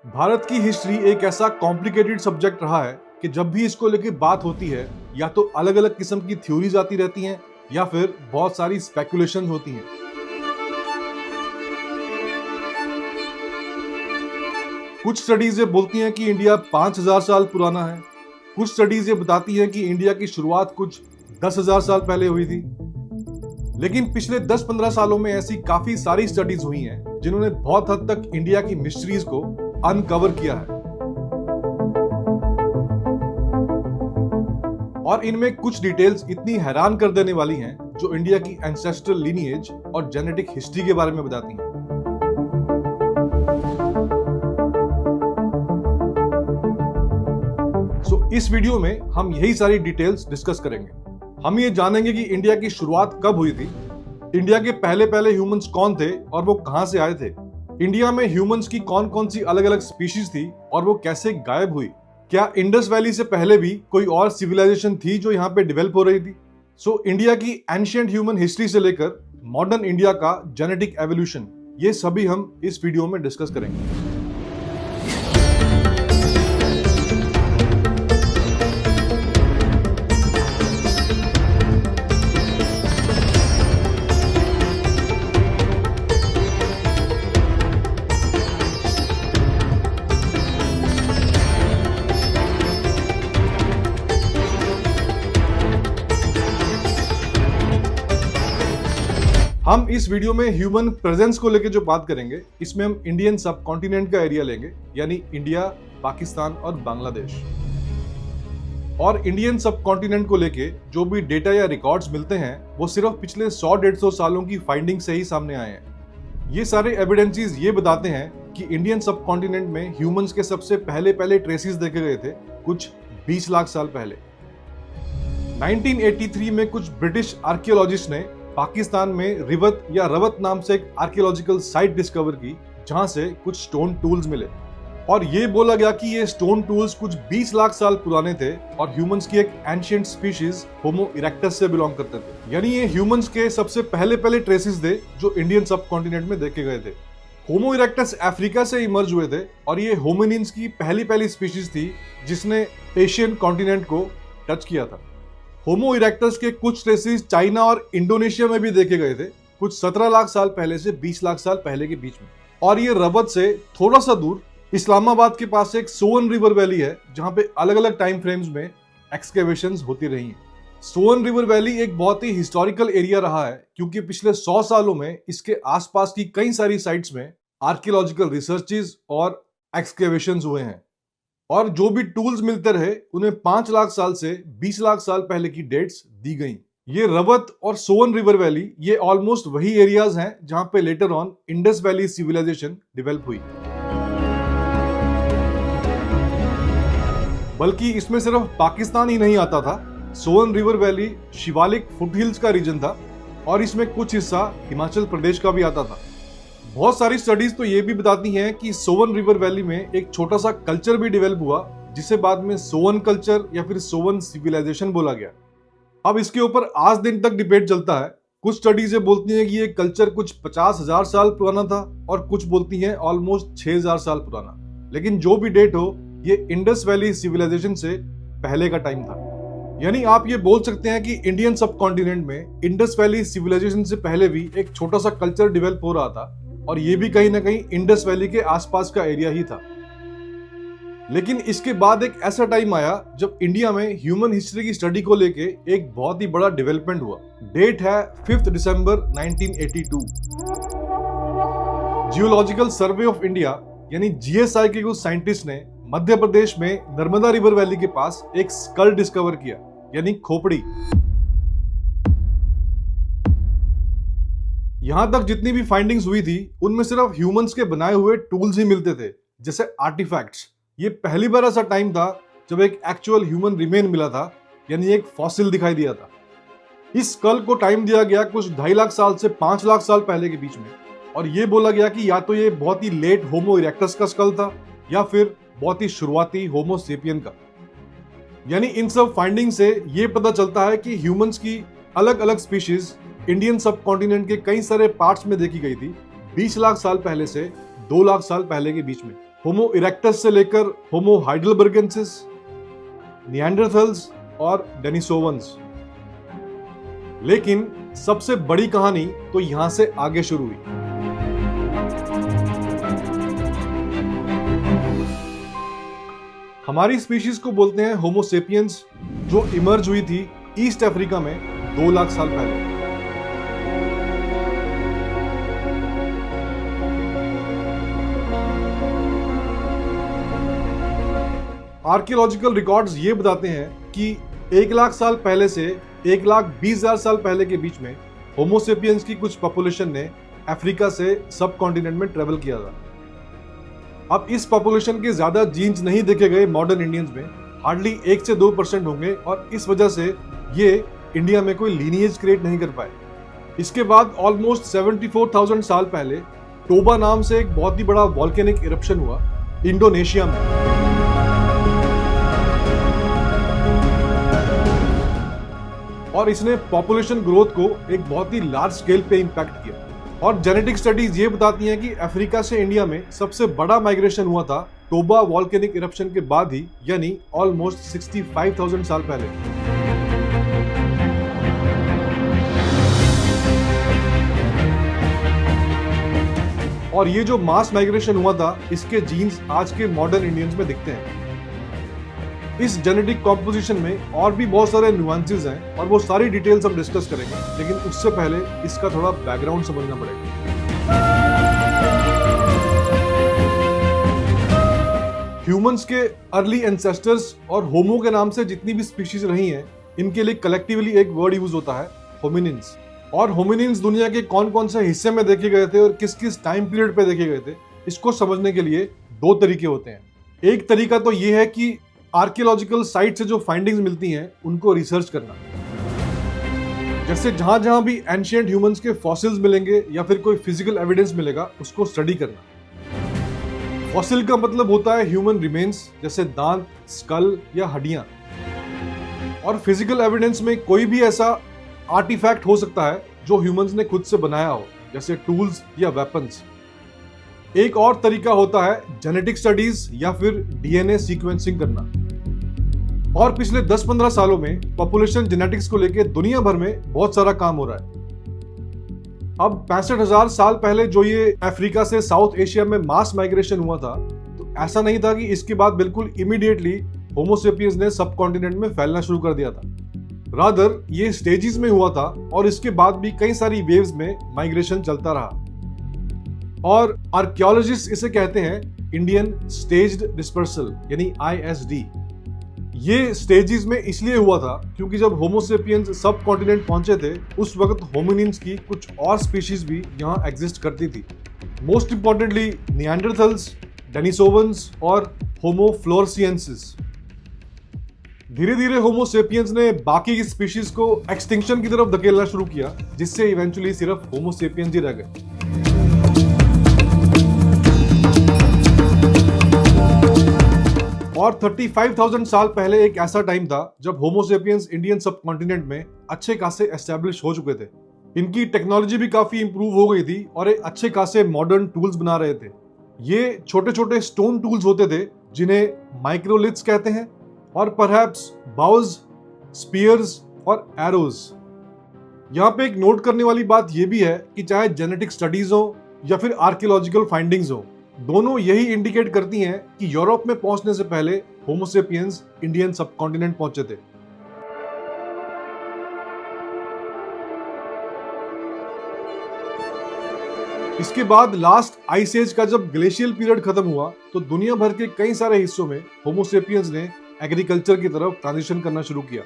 भारत की हिस्ट्री एक ऐसा कॉम्प्लिकेटेड सब्जेक्ट रहा है कि जब भी इसको लेके बात होती है या तो अलग अलग किस्म की थ्योरीज आती रहती हैं या फिर बहुत सारी स्पेकुलेशन होती हैं। कुछ स्टडीज ये बोलती हैं कि इंडिया 5000 साल पुराना है, कुछ स्टडीज ये बताती हैं कि इंडिया की शुरुआत कुछ 10,000 साल पहले हुई थी। लेकिन पिछले 10-15 सालों में ऐसी काफी सारी स्टडीज हुई हैं जिन्होंने बहुत हद तक इंडिया की मिस्ट्रीज को अनकवर किया है। और इनमें कुछ डिटेल्स इतनी हैरान कर देने वाली हैं जो इंडिया की एंसेस्ट्रल लीनिएज और जेनेटिक हिस्ट्री के बारे में बताती हैं। इस वीडियो में हम यही सारी डिटेल्स डिस्कस करेंगे। हम ये जानेंगे कि इंडिया की शुरुआत कब हुई थी, इंडिया के पहले पहले ह्यूमंस कौन थे और वो कहां से आए थे, इंडिया में ह्यूमंस की कौन कौन सी अलग अलग स्पीशीज थी और वो कैसे गायब हुई, क्या इंडस वैली से पहले भी कोई और सिविलाइजेशन थी जो यहाँ पे डेवलप हो रही थी। इंडिया की एंशिएंट ह्यूमन हिस्ट्री से लेकर मॉडर्न इंडिया का जेनेटिक एवोल्यूशन, ये सभी हम इस वीडियो में डिस्कस करेंगे। हम इस वीडियो में ह्यूमन प्रेजेंस को लेकर जो बात करेंगे, इसमें हम इंडियन सब कॉन्टिनेंट का एरिया लेंगे, यानी इंडिया, पाकिस्तान और बांग्लादेश। और इंडियन सब कॉन्टिनेंट को लेके जो भी डेटा या रिकॉर्ड्स मिलते हैं वो सिर्फ पिछले 100-150 सालों की फाइंडिंग से ही सामने आए हैं। ये सारे एविडेंसेस ये बताते हैं कि इंडियन सब कॉन्टिनेंट में ह्यूमंस के सबसे पहले ट्रेसेस देखे गए थे कुछ 20 लाख साल पहले। 1983 में कुछ ब्रिटिश आर्कियोलॉजिस्ट ने पाकिस्तान में रिवत या रवत नाम से एक आर्कियोलॉजिकल साइट डिस्कवर की, जहां से कुछ स्टोन टूल्स मिले और ये बोला गया कि ये स्टोन टूल्स कुछ 20 लाख साल पुराने थे और ह्यूमंस की एक एंशिएंट स्पीशीज होमो इरेक्टस से बिलोंग करते थे। यानी ये ह्यूमंस के सबसे पहले ट्रेसेस थे जो इंडियन सब कॉन्टिनेंट में देखे गए थे। होमो इरेक्टस अफ्रीका से इमर्ज हुए थे और ये होमिनिन्स की पहली स्पीशीज थी जिसने एशियन कॉन्टिनेंट को टच किया था। होमो इरेक्टस के कुछ ट्रेसेस चाइना और इंडोनेशिया में भी देखे गए थे कुछ 17 लाख साल पहले से 20 लाख साल पहले के बीच में। और ये रवत से थोड़ा सा दूर इस्लामाबाद के पास एक सोवन रिवर वैली है जहां पे अलग अलग टाइम फ्रेम्स में एक्सकेवेशंस होती रही हैं। सोवन रिवर वैली एक बहुत ही हिस्टोरिकल एरिया रहा है क्योंकि पिछले 100 सालों में इसके आसपास की कई सारी साइट्स में आर्कियोलॉजिकल रिसर्चेज और एक्सकेवेशंस हुए हैं और जो भी टूल्स मिलते रहे उन्हें 5 लाख साल से 20 लाख साल पहले की डेट्स दी गई। ये रवत और सोवन रिवर वैली ये ऑलमोस्ट वही एरियाज हैं जहां पे later on Indus valley civilisation develop हुई। बल्कि इसमें सिर्फ पाकिस्तान ही नहीं आता था। Soan river valley Shivalik foothills का रीजन था और इसमें कुछ हिस्सा हिमाचल प्रदेश का भी आता था। बहुत सारी स्टडीज तो ये भी बताती हैं कि सोवन रिवर वैली में एक छोटा सा कल्चर भी डेवलप हुआ जिसे बाद में सोवन कल्चर या फिर सोवन सिविलाइजेशन बोला गया। अब इसके ऊपर आज दिन तक डिबेट चलता है। कुछ स्टडीज बोलती हैं कि ये कल्चर कुछ 50,000 साल पुराना था और कुछ बोलती हैं ऑलमोस्ट 6,000 साल पुराना। लेकिन जो भी डेट हो, ये इंडस वैली सिविलाइजेशन से पहले का टाइम था। यानी आप ये बोल सकते हैं कि इंडियन सब कॉन्टिनेंट में इंडस वैली सिविलाइजेशन से पहले भी एक छोटा सा कल्चर डेवलप हो रहा था और ये भी कहीं ना कहीं इंडस वैली के आसपास का एरिया ही था। लेकिन इसके बाद एक ऐसा टाइम आया जब इंडिया में ह्यूमन हिस्ट्री की स्टडी को लेके एक बहुत ही बड़ा डेवलपमेंट हुआ। डेट है 5 दिसंबर 1982। जियोलॉजिकल सर्वे ऑफ इंडिया यानी जीएसआई के कुछ साइंटिस्ट ने मध्य प्रदेश में नर्मदा रिवर वैली के पास एक स्कल डिस्कवर किया, यानी खोपड़ी। यहां तक जितनी भी फाइंडिंग्स हुई थी उनमें सिर्फ ह्यूमंस के बनाए हुए टूल्स ही मिलते थे, जैसे आर्टिफैक्ट्स। ये पहली बार ऐसा टाइम था जब एक एक्चुअल ह्यूमन रिमेन मिला था, यानी एक फॉसिल दिखाई दिया था। इस स्कल को टाइम दिया गया कुछ 2.5 लाख साल से 5 लाख साल पहले के बीच में और ये बोला गया कि या तो ये बहुत ही लेट होमो इरेक्टस का स्कल था या फिर बहुत ही शुरुआती होमो सेपियन का। यानी इन सब फाइंडिंग से ये पता चलता है कि ह्यूमंस की अलग अलग स्पीशीज इंडियन सब कॉन्टिनेंट के कई सारे पार्ट्स में देखी गई थी 20 लाख साल पहले से 2 लाख साल पहले के बीच में। होमो इरेक्टस से लेकर होमो हाइडेलबर्गेंसिस, निएंडरथल्स और डेनिसोवंस। लेकिन सबसे बड़ी कहानी तो यहां से आगे शुरू हुई। हमारी स्पीशीज को बोलते हैं होमो सेपियंस, जो इमर्ज हुई थी ईस्ट अफ्रीका में 2 लाख साल पहले। आर्कियोलॉजिकल रिकॉर्ड्स ये बताते हैं कि 1 लाख साल पहले से 1,20,000 साल पहले के बीच में होमो सेपियंस की कुछ पॉपुलेशन ने अफ्रीका से सब कॉन्टिनेंट में ट्रेवल किया था। अब इस पॉपुलेशन के ज्यादा जीन्स नहीं देखे गए मॉडर्न इंडियंस में, हार्डली 1 से 2% होंगे, और इस वजह से ये इंडिया में कोई लीनिएज क्रिएट नहीं कर पाए। इसके बाद ऑलमोस्ट 74,000 साल पहले टोबा नाम से एक बहुत ही बड़ा वॉल्केनिक इरप्शन हुआ इंडोनेशिया में। और इसने पॉपुलेशन ग्रोथ को एक बहुत ही लार्ज स्केल पे इंपैक्ट किया। और जेनेटिक स्टडीज ये बताती हैं कि अफ्रीका से इंडिया में सबसे बड़ा माइग्रेशन हुआ था टोबा वॉल्केनिक इरप्शन के बाद ही, यानी ऑलमोस्ट 65,000 साल पहले। और ये जो मास माइग्रेशन हुआ था, इसके जीन्स आज के मॉडर्न इंडियंस में दिखते हैं। इस जेनेटिक कॉम्पोजिशन में और भी बहुत सारे नुआंसेस हैं और वो सारी डिटेल्स हम डिस्कस करेंगे, लेकिन उससे पहले इसका थोड़ा बैकग्राउंड समझना पड़ेगा। ह्यूमंस के अर्ली एंसेस्टर्स और होमो के नाम से जितनी भी स्पीशीज रही हैं, इनके लिए कलेक्टिवली एक वर्ड यूज होता है, होमिनिन्स। और होमिनिन्स दुनिया के कौन कौन से हिस्से में देखे गए थे और किस किस टाइम पीरियड पे देखे गए थे, इसको समझने के लिए 2 तरीके होते हैं। एक तरीका तो ये है कि आर्कियोलॉजिकल साइट से जो फाइंडिंग्स मिलती हैं उनको रिसर्च करना, जैसे जहां जहां भी एंशिएंट ह्यूमंस के फॉसिल्स मिलेंगे या फिर कोई फिजिकल एविडेंस मिलेगा, उसको स्टडी करना। फॉसिल का मतलब होता है ह्यूमन रिमेन्स, जैसे दांत, स्कल या हड्डियां। और फिजिकल एविडेंस में कोई भी ऐसा आर्टिफैक्ट हो सकता है जो ह्यूमंस ने खुद से बनाया हो, जैसे टूल्स या वेपन्स। एक और तरीका होता है जेनेटिक स्टडीज या फिर डीएनए सीक्वेंसिंग करना। और पिछले 10-15 सालों में पॉपुलेशन जेनेटिक्स को लेकर दुनिया भर में बहुत सारा काम हो रहा है। अब 65,000 साल पहले जो ये अफ्रीका से साउथ एशिया में मास माइग्रेशन हुआ था, तो ऐसा नहीं था कि इसके बाद बिल्कुल इमीडिएटली होमो सेपियंस ने सब कॉन्टिनेंट में फैलना शुरू कर दिया था। रादर ये स्टेजेस में हुआ था और इसके बाद भी कई सारी वेव्स में माइग्रेशन चलता रहा। और आर्कियोलॉजिस्ट इसे कहते हैं इंडियन स्टेज्ड डिस्पर्सल, यानी ISD। ये स्टेजेस में इसलिए हुआ था क्योंकि जब होमो सेपियंस सब कॉन्टिनेंट पहुंचे थे, उस वक्त होमिनिन्स की कुछ और स्पीशीज भी यहाँ एग्जिस्ट करती थी। मोस्ट इंपॉर्टेंटली निएंडरथल्स, डेनिसोवंस और होमो फ्लोरसिएंसिस। धीरे धीरे होमो सेपियंस ने बाकी की स्पीशीज को एक्सटिंक्शन की तरफ धकेलना शुरू किया, जिससे इवेंचुअली सिर्फ होमो सेपियंस ही रह गए। और 35,000 साल पहले एक ऐसा टाइम था जब होमो सेपियंस इंडियन सब कॉन्टिनेंट में अच्छे खासे एस्टेब्लिश हो चुके थे। इनकी टेक्नोलॉजी भी काफी इंप्रूव हो गई थी और एक अच्छे खासे मॉडर्न टूल्स बना रहे थे। ये छोटे छोटे स्टोन टूल्स होते थे जिन्हें माइक्रोलिथ्स कहते हैं, और परहैप्स बाउल्स, स्पीयर्स और एरोज। यहाँ पे एक नोट करने वाली बात यह भी है कि चाहे जेनेटिक स्टडीज हो या फिर आर्कियोलॉजिकल फाइंडिंग्स हो, दोनों यही इंडिकेट करती हैं कि यूरोप में पहुंचने से पहले होमो सेपियंस इंडियन सब कॉन्टिनेंट पहुंचे थे। इसके बाद लास्ट आइस एज का जब ग्लेशियल पीरियड खत्म हुआ, तो दुनिया भर के कई सारे हिस्सों में होमो सेपियंस ने एग्रीकल्चर की तरफ ट्रांजिशन करना शुरू किया।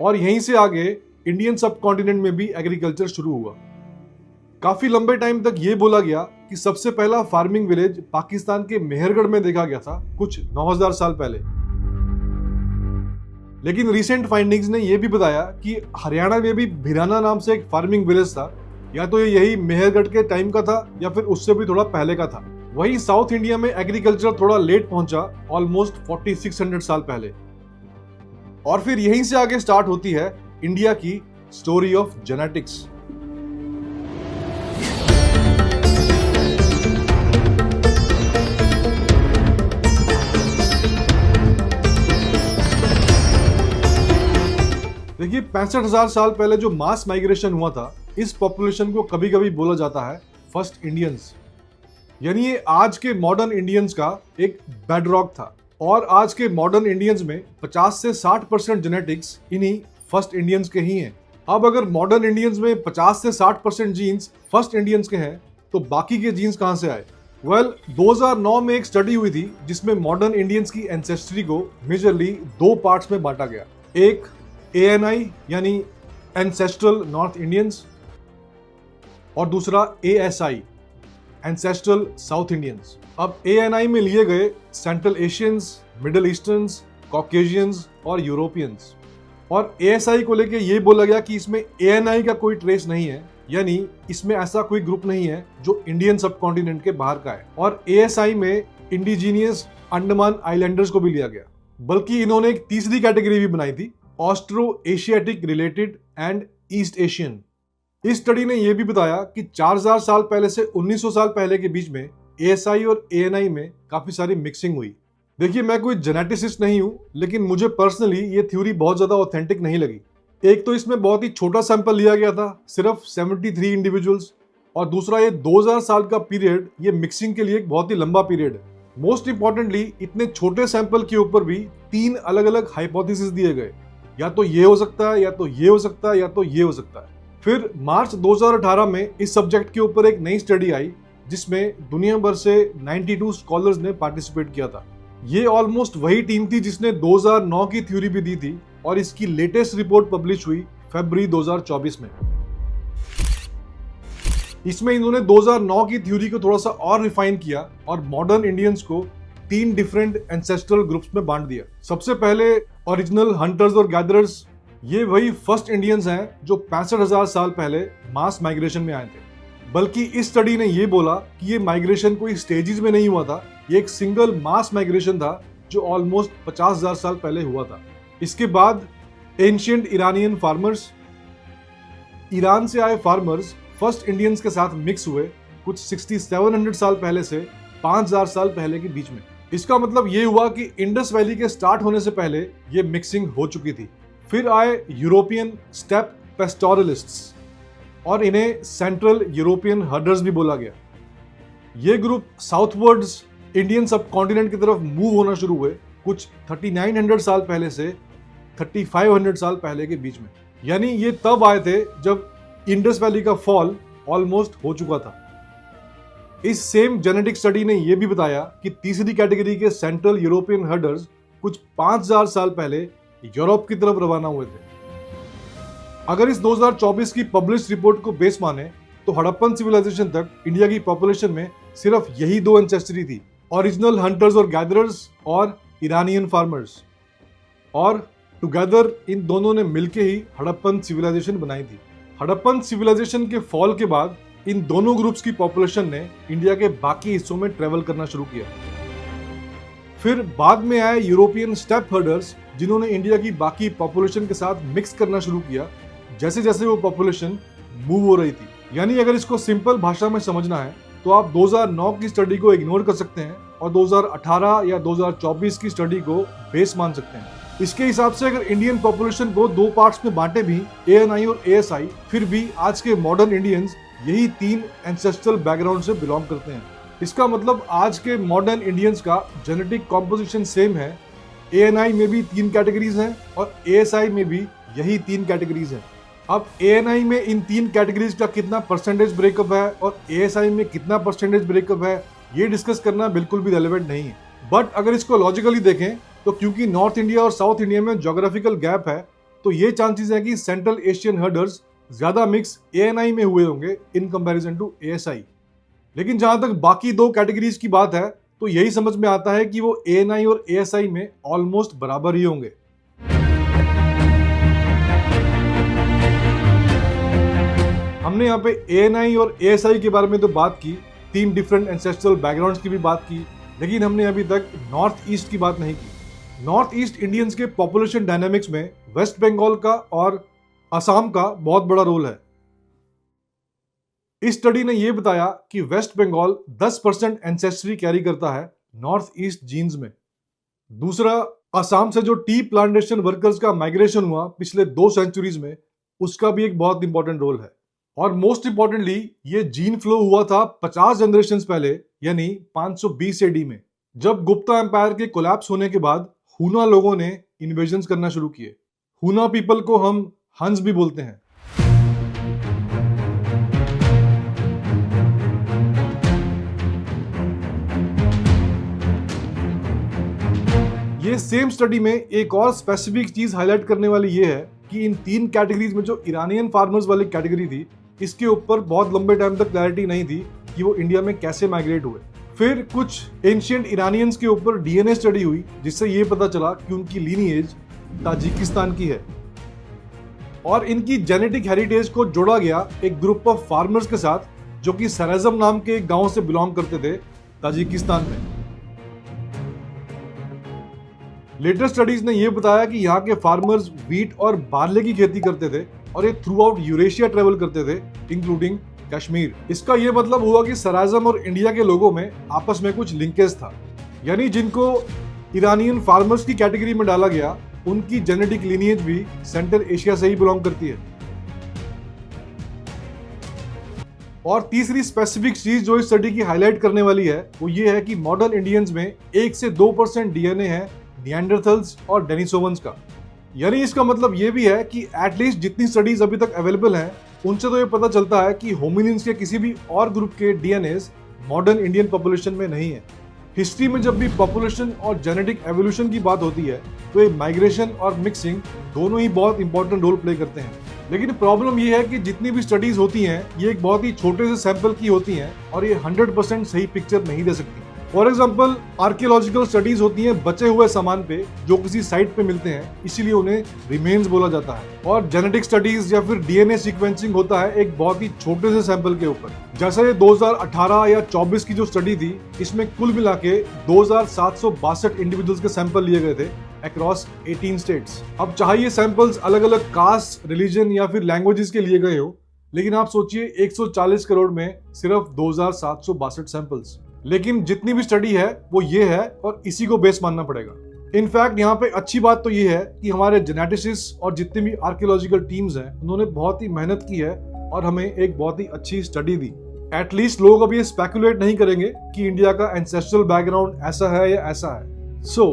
और यहीं से आगे इंडियन सब कॉन्टिनेंट में भी एग्रीकल्चर शुरू हुआ। काफी लंबे टाइम तक ये बोला गया कि सबसे पहला फार्मिंग विलेज पाकिस्तान के मेहरगढ़ में देखा गया था कुछ 9,000 साल पहले। लेकिन रिसेंट फाइंडिंग्स ने यह भी बताया कि हरियाणा में भी भिराना नाम से एक फार्मिंग विलेज था, या तो ये यही मेहरगढ़ के टाइम का था या फिर उससे भी थोड़ा पहले का था। वहीं साउथ इंडिया में एग्रीकल्चर थोड़ा लेट पहुंचा, ऑलमोस्ट 4600 साल पहले। और फिर यहीं से आगे स्टार्ट होती है इंडिया की स्टोरी ऑफ जेनेटिक्स। 65,000 साल पहले जो मास माइग्रेशन हुआ था, इस पॉपुलेशन को कभी कभी बोला जाता है फर्स्ट इंडियंस। यानी ये आज के मॉडर्न इंडियंस का एक बेडरॉक था। और आज के मॉडर्न इंडियंस में 50 से 60% जेनेटिक्स इन्हीं फर्स्ट इंडियंस के ही हैं। अब अगर मॉडर्न इंडियंस में 50 से 60% जीन्स फर्स्ट इंडियंस के हैं, तो बाकी के जीन्स कहां से आए? वेल, 2009 में एक स्टडी हुई थी जिसमें मॉडर्न इंडियंस की एंसेस्ट्री को मेजरली दो पार्ट्स में बांटा गया। एक ANI यानी एंसेस्ट्रल नॉर्थ इंडियंस, और दूसरा ASI एंसेस्ट्रल साउथ इंडियंस। अब ANI में लिए गए सेंट्रल एशियंस, मिडिल ईस्टर्न्स, कॉकेशियंस और यूरोपियंस। और ASI को लेके ये बोला गया कि इसमें ANI का कोई ट्रेस नहीं है, यानी इसमें ऐसा कोई ग्रुप नहीं है जो इंडियन सब कॉन्टिनेंट के बाहर का है। और ASI में इंडिजीनियस अंडमान आइलैंडर्स को भी लिया गया। बल्कि इन्होंने एक तीसरी कैटेगरी भी बनाई थी, Austro Asiatic related and east Asian. इस स्टडी ने यह भी बताया कि 4000 साल पहले से 1900 साल पहले के बीच में ASI और ANI में काफी सारी मिक्सिंग हुई। देखिए, मैं कोई जेनेटिसिस्ट नहीं हूं, लेकिन मुझे पर्सनली ये थ्योरी बहुत ज्यादा ऑथेंटिक नहीं लगी। एक तो इसमें बहुत ही छोटा सैंपल लिया गया था, सिर्फ 73 इंडिविजुअल्स, और दूसरा ये 2000 साल का पीरियड ये मिक्सिंग के लिए एक बहुत ही लंबा पीरियड है। मोस्ट इंपॉर्टेंटली, इतने छोटे सैंपल के ऊपर भी 3 अलग अलग हाइपोथेसिस दिए गए, या तो ये हो सकता है, या तो ये हो सकता है, या तो ये हो सकता है। फिर मार्च 2018 में इस सब्जेक्ट के ऊपर एक नई स्टडी आई जिसमें दुनिया भर से 92 स्कॉलर्स ने पार्टिसिपेट किया था। ये ऑलमोस्ट वही टीम थी जिसने 2009 की थ्योरी भी दी थी, और इसकी लेटेस्ट रिपोर्ट पब्लिश हुई फरवरी 2024 में। इसमें इन्होंने 2009 की थ्योरी को थोड़ा सा और रिफाइन किया और मॉडर्न इंडियंस को 3 डिफरेंट एंसेस्ट्रल ग्रुप्स में बांट दिया। सबसे पहले ओरिजिनल हंटर्स और गैदरर्स। ये वही फर्स्ट इंडियंस हैं जो 65,000 साल पहले मास माइग्रेशन में आए थे। बल्कि इस स्टडी ने ये बोला कि ये माइग्रेशन कोई स्टेजेस में नहीं हुआ था, ये एक सिंगल मास माइग्रेशन था जो ऑलमोस्ट 50,000 साल पहले हुआ था। इसके बाद एंशिएंट इरानियन फार्मर्स। ईरान से आए फार्मर्स फर्स्ट इंडियंस के साथ मिक्स हुए कुछ 6700 साल पहले से 5000 साल पहले के बीच में। इसका मतलब ये हुआ कि इंडस वैली के स्टार्ट होने से पहले ये मिक्सिंग हो चुकी थी। फिर आए यूरोपियन स्टेप पेस्टोरलिस्ट्स, और इन्हें सेंट्रल यूरोपियन हर्डर्स भी बोला गया। ये ग्रुप साउथवर्ड्स इंडियन सब कॉन्टिनेंट की तरफ मूव होना शुरू हुए कुछ 3900 साल पहले से 3500 साल पहले के बीच में। यानी ये तब आए थे जब इंडस वैली का फॉल ऑलमोस्ट हो चुका था। इस सेम जेनेटिक स्टडी ने यह भी बताया कि तीसरी कैटेगरी के सेंट्रल यूरोपियन हर्डर्स कुछ 5000 साल पहले यूरोप की तरफ रवाना हुए थे। अगर इस 2024 की पब्लिश रिपोर्ट को बेस माने तो हड़प्पन सिविलाइजेशन तक इंडिया की पॉपुलेशन में सिर्फ यही 2 एंसेस्ट्री थी, ओरिजिनल हंटर्स और गैदरर्स और इरानियन फार्मर्स। और टुगेदर इन दोनों ने मिलकर ही हड़प्पन सिविलाइजेशन बनाई थी। हड़प्पन सिविलाइजेशन के फॉल के बाद इन दोनों ग्रुप्स की पॉपुलेशन ने इंडिया के बाकी हिस्सों में ट्रेवल करना शुरू किया। फिर बाद में आए यूरोपियन स्टेप हर्डर्स, जिन्होंने इंडिया की बाकी पॉपुलेशन के साथ मिक्स करना शुरू किया जैसे जैसे वो पॉपुलेशन मूव हो रही थी। यानी अगर इसको सिंपल भाषा में समझना है तो आप 2009 की स्टडी को इग्नोर कर सकते हैं और 2018 या 2024 की स्टडी को बेस मान सकते हैं। इसके हिसाब से अगर इंडियन पॉपुलेशन को 2 पार्ट्स में बांटे भी, ANI और ASI, फिर भी आज के मॉडर्न इंडियंस यही 3 एंसेस्ट्रल बैकग्राउंड से बिलोंग करते हैं। इसका मतलब आज के मॉडर्न इंडियंस का जेनेटिक कॉम्पोजिशन सेम है। ANI में भी 3 कैटेगरीज हैं और ASI में भी यही 3 कैटेगरीज हैं। अब ANI में इन 3 कैटेगरीज का कितना परसेंटेज ब्रेकअप है और ASI में कितना परसेंटेज ब्रेकअप है, ये डिस्कस करना बिल्कुल भी रेलेवेंट नहीं है। बट अगर इसको लॉजिकली देखें तो क्योंकि नॉर्थ इंडिया और साउथ इंडिया में ज्योग्राफिकल गैप है, तो ये चांसेस है कि सेंट्रल एशियन हर्डर्स ज्यादा मिक्स ANI में हुए होंगे इन कंपैरिजन टू ASI। लेकिन जहां तक बाकी 2 कैटेगरीज की बात है तो यही समझ में आता है कि वो ANI और ASI में ऑलमोस्ट बराबर ही होंगे। हमने यहाँ पे ANI और ASI के बारे में तो बात की, 3 डिफरेंट एंसेस्ट्रल बैकग्राउंड्स की भी बात की, लेकिन हमने अभी तक नॉर्थ ईस्ट की बात नहीं की। नॉर्थ ईस्ट इंडियंस के पॉपुलेशन डायनामिक्स में वेस्ट बंगाल का और असम का बहुत बड़ा रोल है। इस स्टडी ने यह बताया कि वेस्ट बंगाल 10% एंसेस्ट्री कैरी करता है नॉर्थ ईस्ट जीन्स में। दूसरा, असम से जो टी प्लांटेशन वर्कर्स का माइग्रेशन हुआ पिछले 2 सेंचुरीज में, उसका भी एक बहुत इंपॉर्टेंट रोल है। और मोस्ट इंपॉर्टेंटली ये जीन फ्लो हुआ था 50 जनरेशन पहले, यानी 520 एडी में, जब गुप्ता एम्पायर के कोलैप्स होने के बाद हुना लोगों ने इन्वेजन्स करना शुरू किए। हुना पीपल को हम हंस भी बोलते हैं। ये सेम स्टडी में एक और स्पेसिफिक चीज हाईलाइट करने वाली ये है कि इन 3 कैटेगरीज में जो ईरानियन फार्मर्स वाली कैटेगरी थी, इसके ऊपर बहुत लंबे टाइम तक क्लैरिटी नहीं थी कि वो इंडिया में कैसे माइग्रेट हुए। फिर कुछ एंशिएंट ईरानियंस के ऊपर डीएनए स्टडी हुई, जिससे ये पता चला कि उनकी लीनिएज ताजिकिस्तान की है और इनकी जेनेटिक हेरिटेज को जोड़ा गया एक ग्रुप ऑफ फार्मर्स के साथ, जो कि सरेजम नाम के एक गांव से बिलोंग करते थे ताजिकिस्तान में। लेटेस्ट स्टडीज ने यह बताया कि यहाँ के फार्मर्स व्हीट और बार्ले की खेती करते थे और ये थ्रू आउट यूरेशिया ट्रेवल करते थे, इंक्लूडिंग कश्मीर। इसका यह मतलब हुआ कि सराजम और इंडिया के लोगों में आपस में कुछ लिंकेज था, यानी जिनको ईरानियन फार्मर्स की कैटेगरी में डाला गया, उनकी जेनेटिक लिनिएज भी सेंट्रल एशिया से ही बिलोंग करती है। और तीसरी स्पेसिफिक चीज जो इस स्टडी की हाईलाइट करने वाली है, वो ये है कि मॉडर्न इंडियंस में 1 से 2% डीएनए है निएंडरथल्स और डेनिसोवंस का। यानी इसका मतलब ये भी है कि एटलीस्ट जितनी स्टडीज अभी तक अवेलेबल हैं, उनसे तो ये पता चलता है कि होमिनिन्स के किसी भी और ग्रुप के डीएनएस मॉडर्न इंडियन पॉपुलेशन में नहीं है। हिस्ट्री में जब भी पॉपुलेशन और जेनेटिक एवोल्यूशन की बात होती है, तो ये माइग्रेशन और मिक्सिंग दोनों ही बहुत इंपॉर्टेंट रोल प्ले करते हैं। लेकिन प्रॉब्लम ये है कि जितनी भी स्टडीज होती हैं, ये एक बहुत ही छोटे से सैंपल की होती हैं और ये 100% सही पिक्चर नहीं दे सकती। फॉर एग्जाम्पल, आर्कियोलॉजिकल स्टडीज होती हैं बचे हुए सामान पे जो किसी साइट पे मिलते हैं, इसीलिए उन्हें रिमेन्स बोला जाता है। और जेनेटिक स्टडीज या फिर डीएनए सीक्वेंसिंग होता है एक बहुत ही छोटे से सैंपल के ऊपर। जैसे 2018 या 24 की जो स्टडी थी, इसमें कुल मिला के 2762 इंडिविजुअल्स के सैंपल लिए गए थे अक्रॉस 18 स्टेट्स। अब चाहे ये सैंपल्स अलग अलग कास्ट, रिलीजन या फिर लैंग्वेजेस के लिए गए हो, लेकिन आप सोचिए 140 करोड़ में सिर्फ 2762 सैंपल्स। लेकिन जितनी भी स्टडी है वो ये है और इसी को बेस मानना पड़ेगा। इनफैक्ट यहाँ पे अच्छी बात तो ये है कि हमारे जेनेटिसिस्ट और जितनी भी आर्कियोलॉजिकल टीम्स हैं, उन्होंने बहुत ही मेहनत की है और हमें एक बहुत ही अच्छी स्टडी दी। एटलीस्ट लोग अब ये स्पेकुलेट नहीं करेंगे कि इंडिया का एंसेस्ट्रल बैकग्राउंड ऐसा है या ऐसा है। सो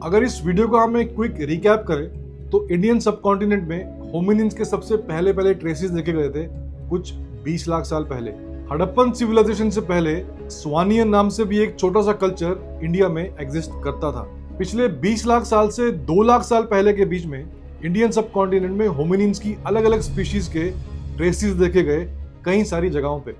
अगर इस वीडियो को हम एक क्विक रिकैप करें, तो इंडियन सबकॉन्टिनेंट में होमिनिन्स के सबसे पहले ट्रेसेस देखे गए थे कुछ 20 लाख साल पहले। हड़प्पन सिविलाइजेशन से पहले स्वानियन नाम से भी एक छोटा सा कल्चर इंडिया में एग्जिस्ट करता था। पिछले 20 लाख साल से 2 लाख साल पहले के बीच में इंडियन सबकॉन्टिनेंट में होमिनिन्स की अलग अलग स्पीशीज के ट्रेसेस देखे गए कई सारी जगहों पे।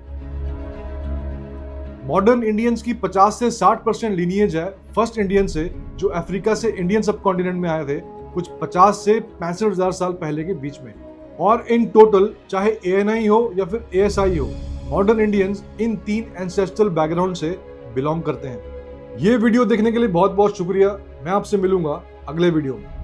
मॉडर्न इंडियंस की 50 से 60% लीनिएज है फर्स्ट इंडियन से, जो अफ्रीका से इंडियन सबकॉन्टिनेंट में आए थे कुछ 50 से 65,000 साल पहले के बीच में। और इन टोटल चाहे ANI हो या फिर ASI हो, modern Indians in 3 ancestral background से बिलोंग करते हैं। ये वीडियो देखने के लिए बहुत बहुत शुक्रिया। मैं आपसे मिलूंगा अगले वीडियो में।